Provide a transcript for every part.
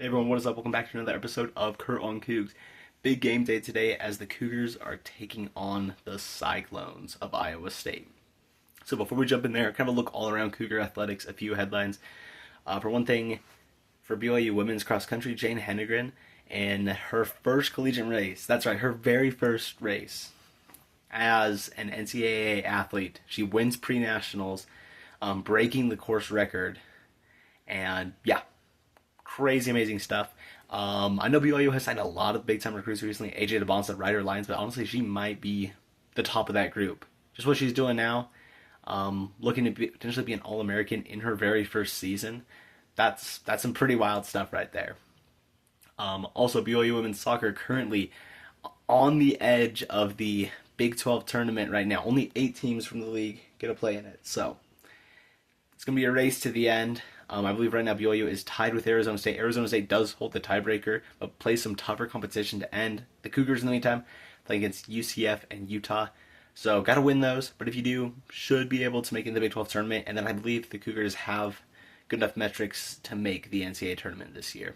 Hey everyone, what is up? Welcome back to another episode of Kurt on Cougs. Big game day today as the Cougars are taking on the Cyclones of Iowa State. So before we jump in there, kind of look all around Cougar athletics, a few headlines. For one thing, for BYU women's cross country, Jane Hennegren, and her first collegiate race, that's right, her very first race as an NCAA athlete. She wins pre-nationals, breaking the course record. And yeah, crazy amazing stuff. I know BYU has signed a lot of big time recruits recently. AJ DeBonsa, Ryder Lyons, but honestly, she might be the top of that group. Just what she's doing now, looking to potentially be an All American in her very first season. That's some pretty wild stuff right there. Also, BYU women's soccer currently on the edge of the Big 12 tournament right now. Only 8 teams from the league get to play in it, so it's going to be a race to the end. I believe right now BYU is tied with Arizona State. Arizona State does hold the tiebreaker, but plays some tougher competition to end. The Cougars, in the meantime, play against UCF and Utah. So, got to win those. But if you do, should be able to make it in the Big 12 tournament. And then I believe the Cougars have good enough metrics to make the NCAA tournament this year.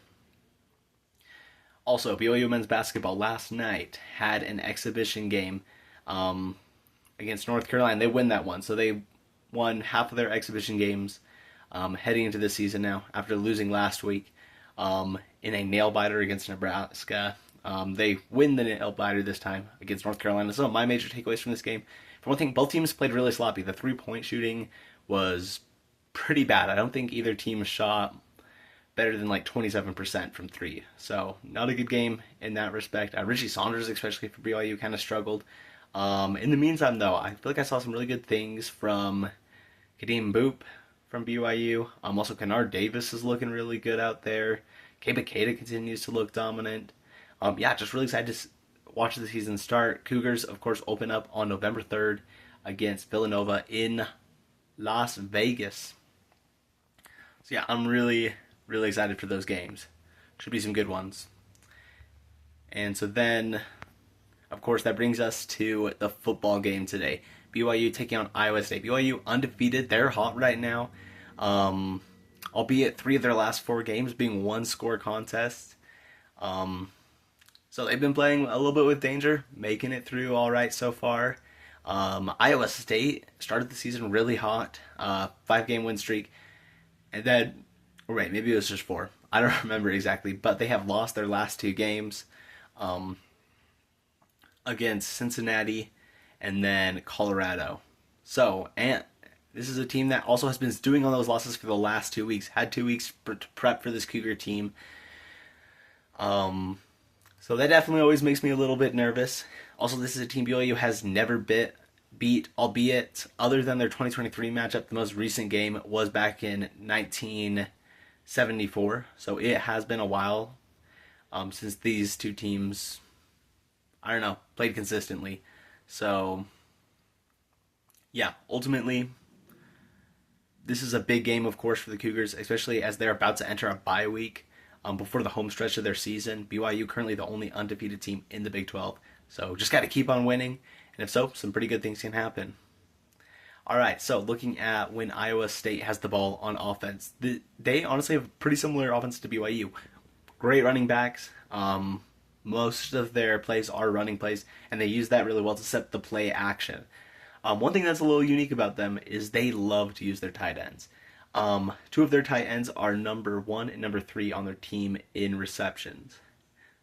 Also, BYU men's basketball last night had an exhibition game against North Carolina. They win that one. So, they won half of their exhibition games heading into this season now after losing last week in a nail-biter against Nebraska. They win the nail-biter this time against North Carolina. So my major takeaways from this game, for one thing, both teams played really sloppy. The three-point shooting was pretty bad. I don't think either team shot better than like 27% from three. So not a good game in that respect. Richie Saunders, especially for BYU, kind of struggled. In the meantime, though, I feel like I saw some really good things from Kadeem Boop from BYU. Also, Kennard Davis is looking really good out there. Keba Keita continues to look dominant. Just really excited to watch the season start. Cougars, of course, open up on November 3rd against Villanova in Las Vegas. So yeah, I'm really, really excited for those games. Should be some good ones. And so then, of course, that brings us to the football game today. BYU taking on Iowa State. BYU undefeated. They're hot right now. Albeit 3 of their last 4 games being one-score contests. So they've been playing a little bit with danger, making it through all right so far. Iowa State started the season really hot. 5-game win streak. And then, maybe it was just 4. I don't remember exactly. But they have lost their last 2 games against Cincinnati and then Colorado. So, and this is a team that also has been doing all those losses for the last 2 weeks. Had 2 weeks to prep for this Cougar team. So that definitely always makes me a little bit nervous. Also, this is a team BYU has never beat, albeit other than their 2023 matchup, the most recent game was back in 1974. So it has been a while since these two teams, played consistently. So, yeah, ultimately, this is a big game, of course, for the Cougars, especially as they're about to enter a bye week before the home stretch of their season. BYU currently the only undefeated team in the Big 12. So just got to keep on winning, and if so, some pretty good things can happen. All right, so looking at when Iowa State has the ball on offense, they honestly have pretty similar offense to BYU. Great running backs. Most of their plays are running plays, and they use that really well to set the play action. One thing that's a little unique about them is they love to use their tight ends. 2 of their tight ends are number 1 and number 3 on their team in receptions.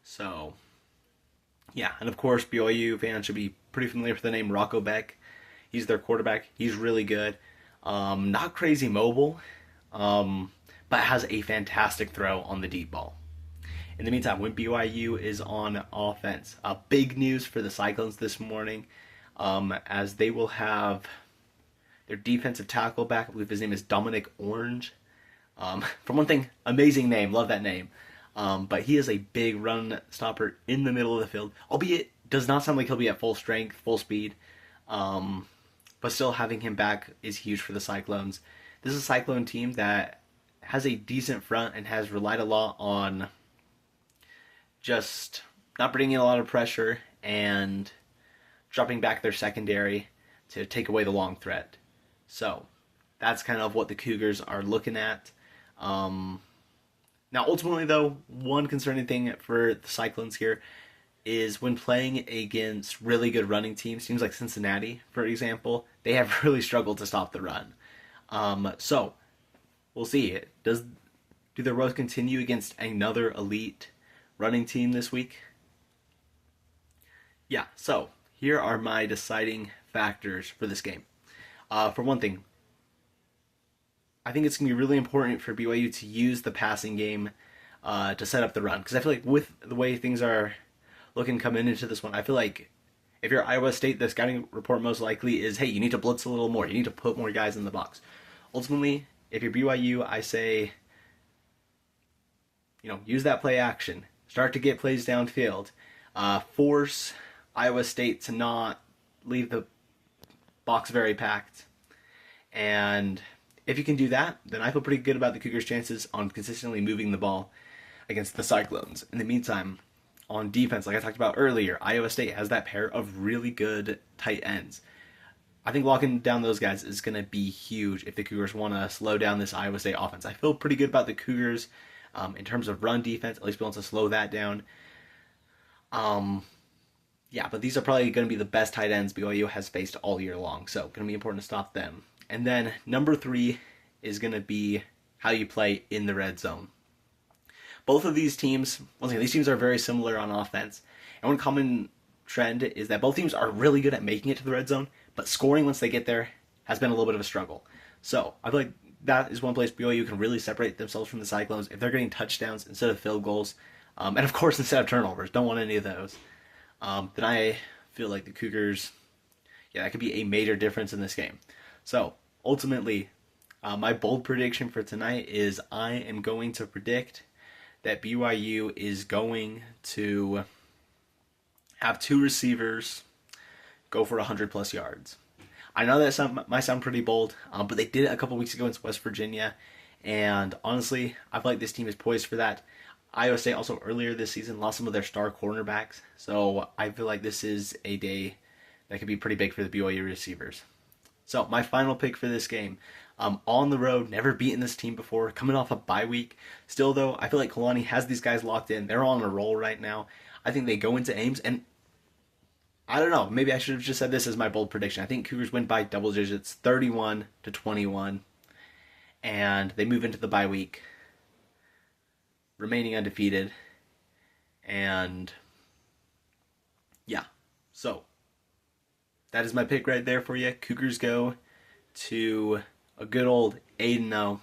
So, yeah, and of course, BYU fans should be pretty familiar with the name Rocco Beck. He's their quarterback. He's really good. Not crazy mobile, but has a fantastic throw on the deep ball. In the meantime, when BYU is on offense, big news for the Cyclones this morning, as they will have their defensive tackle back. I believe his name is Dominic Orange. For one thing, amazing name, love that name. But he is a big run stopper in the middle of the field, albeit does not sound like he'll be at full strength, full speed. But still having him back is huge for the Cyclones. This is a Cyclone team that has a decent front and has relied a lot on just not bringing a lot of pressure and dropping back their secondary to take away the long threat. So that's kind of what the Cougars are looking at. Now, ultimately, though, one concerning thing for the Cyclones here is when playing against really good running teams like Cincinnati, for example, they have really struggled to stop the run. So we'll see. Do the Royals continue against another elite running team this week? Yeah. So here are my deciding factors for this game. For one thing, I think it's going to be really important for BYU to use the passing game to set up the run. Because I feel like with the way things are looking coming into this one, I feel like if you're Iowa State, the scouting report most likely is, hey, you need to blitz a little more. You need to put more guys in the box. Ultimately, if you're BYU, I say, use that play action. Start to get plays downfield. Force Iowa State to not leave the box very packed. And if you can do that, then I feel pretty good about the Cougars' chances on consistently moving the ball against the Cyclones. In the meantime, on defense, like I talked about earlier, Iowa State has that pair of really good tight ends. I think locking down those guys is going to be huge if the Cougars want to slow down this Iowa State offense. I feel pretty good about the Cougars in terms of run defense, at least being able to slow that down. Yeah, but these are probably going to be the best tight ends BYU has faced all year long, so going to be important to stop them. And then number 3 is going to be how you play in the red zone. Both of these teams, once again, these teams are very similar on offense. And one common trend is that both teams are really good at making it to the red zone, but scoring once they get there has been a little bit of a struggle. So I feel like that is one place BYU can really separate themselves from the Cyclones if they're getting touchdowns instead of field goals. And of course, instead of turnovers. Don't want any of those. Then I feel like the Cougars, that could be a major difference in this game. So ultimately, my bold prediction for tonight is I am going to predict that BYU is going to have 2 receivers go for 100 plus yards. I know that might sound pretty bold, but they did it a couple weeks ago in West Virginia, and honestly, I feel like this team is poised for that. Iowa State also earlier this season lost some of their star cornerbacks, so I feel like this is a day that could be pretty big for the BYU receivers. So my final pick for this game, on the road, never beaten this team before, coming off a bye week. Still though, I feel like Kalani has these guys locked in. They're on a roll right now. I think they go into Ames, and I don't know, maybe I should have just said this as my bold prediction. I think Cougars win by double digits, 31-21, and they move into the bye week, remaining undefeated, and yeah, so that is my pick right there for you. Cougars go to a good old 8-0